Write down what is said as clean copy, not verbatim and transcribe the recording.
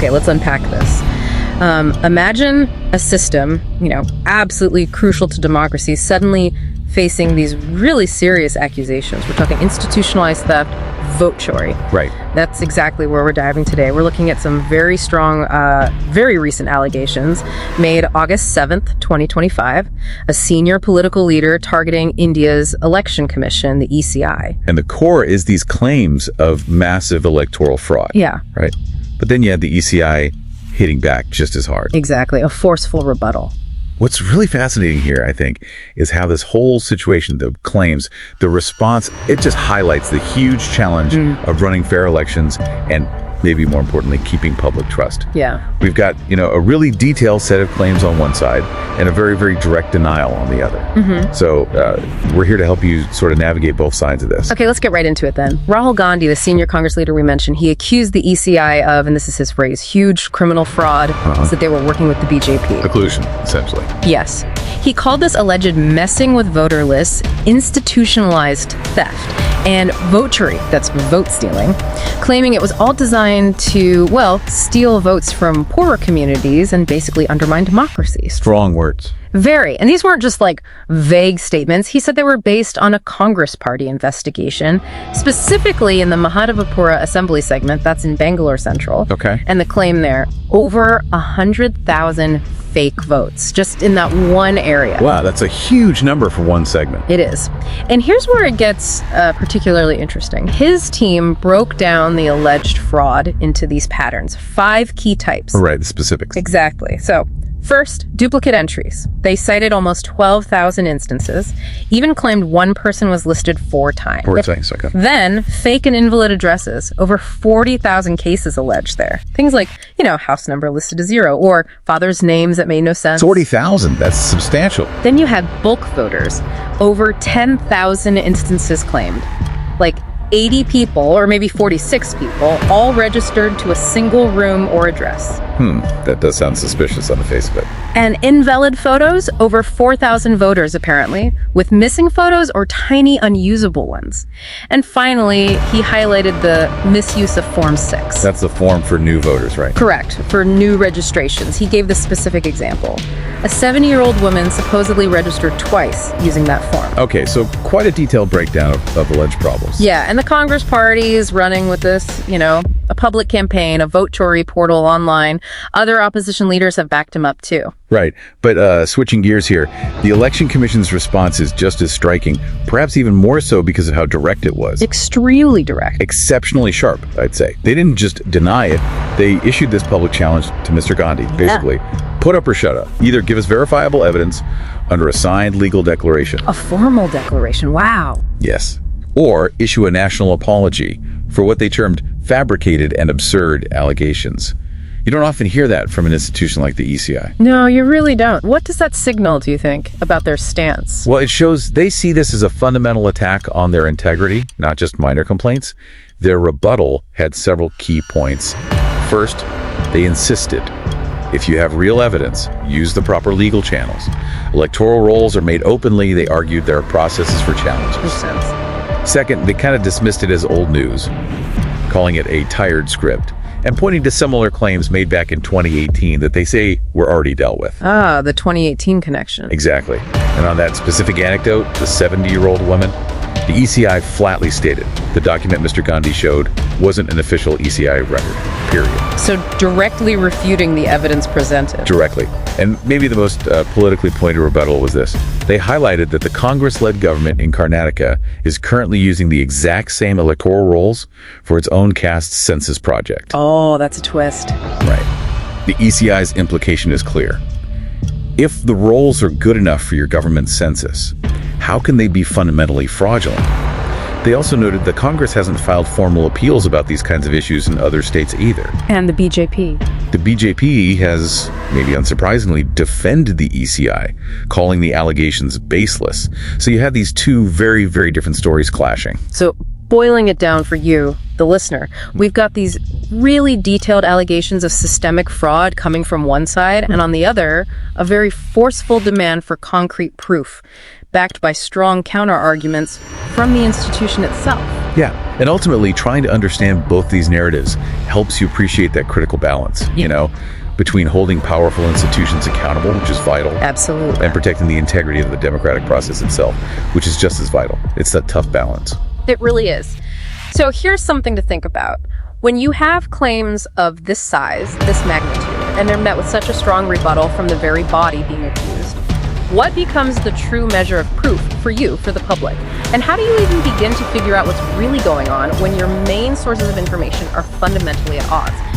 Okay, let's unpack this. Imagine a system, absolutely crucial to democracy, suddenly facing these really serious accusations. We're talking institutionalized theft, vote chory. Right. That's exactly where we're diving today. We're looking at some very strong, very recent allegations made August 7th, 2025. A senior political leader targeting India's election commission, the ECI. And the core is these claims of massive electoral fraud. Yeah. Right. But then you had the ECI hitting back just as hard. Exactly. A forceful rebuttal. What's really fascinating here, I think, is how this whole situation, the claims, the response, it just highlights the huge challenge of running fair elections and maybe more importantly, keeping public trust. Yeah. We've got, a really detailed set of claims on one side and a very, very direct denial on the other. So we're here to help you sort of navigate both sides of this. Okay, let's get right into it then. Rahul Gandhi, the senior Congress leader we mentioned, he accused the ECI of, and this is his phrase, huge criminal fraud, so that they were working with the BJP. A collusion, essentially. Yes. He called this alleged messing with voter lists institutionalized theft and votery, that's vote stealing, claiming it was all designed to, steal votes from poorer communities and basically undermine democracy. Strong words. Very. And these weren't just vague statements. He said they were based on a Congress Party investigation, specifically in the Mahadevapura Assembly segment, that's in Bangalore Central. Okay. And the claim there, over 100,000 fake votes, just in that one area. Wow, that's a huge number for one segment. It is. And here's where it gets particularly interesting. His team broke down the alleged fraud into these patterns, 5 key types. Right, the specifics. Exactly. So, first, duplicate entries. They cited almost 12,000 instances, even claimed one person was listed 4 times. 4 times, okay. Then, fake and invalid addresses. Over 40,000 cases alleged there. Things like, house number listed as 0, or father's names that made no sense. 40,000, that's substantial. Then you had bulk voters. Over 10,000 instances claimed. 80 people, or maybe 46 people, all registered to a single room or address. That does sound suspicious on the face of it. And invalid photos, over 4,000 voters apparently, with missing photos or tiny unusable ones. And finally, he highlighted the misuse of Form 6. That's the form for new voters, right? Correct, for new registrations. He gave the specific example. A 70-year-old woman supposedly registered twice using that form. Okay, so quite a detailed breakdown of alleged problems. Yeah, and the Congress Party is running with this, a public campaign, a vote chory portal online. Other opposition leaders have backed him up too. Right, but switching gears here, the Election Commission's response is just as striking, perhaps even more so because of how direct it was. Extremely direct. Exceptionally sharp, I'd say. They didn't just deny it, they issued this public challenge to Mr. Gandhi, basically. Put up or shut up. Either give us verifiable evidence under a signed legal declaration. A formal declaration, wow. Yes. Or issue a national apology for what they termed fabricated and absurd allegations. You don't often hear that from an institution like the ECI. No, you really don't. What does that signal, do you think, about their stance? Well, it shows they see this as a fundamental attack on their integrity, not just minor complaints. Their rebuttal had several key points. First, they insisted, if you have real evidence, use the proper legal channels. Electoral rolls are made openly. They argued there are processes for challenges. Makes sense. Second, they kind of dismissed it as old news, calling it a tired script, and pointing to similar claims made back in 2018 that they say were already dealt with. Ah, the 2018 connection. Exactly. And on that specific anecdote, the 70-year-old woman, the ECI flatly stated the document Mr. Gandhi showed wasn't an official ECI record, period. So directly refuting the evidence presented. Directly. And maybe the most politically pointed rebuttal was this. They highlighted that the Congress-led government in Karnataka is currently using the exact same electoral rolls for its own caste census project. Oh, that's a twist. Right. The ECI's implication is clear. If the rolls are good enough for your government census, how can they be fundamentally fraudulent? They also noted that Congress hasn't filed formal appeals about these kinds of issues in other states either. And the BJP. The BJP has, maybe unsurprisingly, defended the ECI, calling the allegations baseless. So you have these two very, very different stories clashing. So boiling it down for you, the listener, we've got these really detailed allegations of systemic fraud coming from one side, and on the other, a very forceful demand for concrete proof. backed by strong counter-arguments from the institution itself. Yeah, and ultimately trying to understand both these narratives helps you appreciate that critical balance, between holding powerful institutions accountable, which is vital, Absolutely. and protecting the integrity of the democratic process itself, which is just as vital. It's that tough balance. It really is. So here's something to think about. When you have claims of this size, this magnitude, and they're met with such a strong rebuttal from the very body being accused, what becomes the true measure of proof for you, for the public? And how do you even begin to figure out what's really going on when your main sources of information are fundamentally at odds?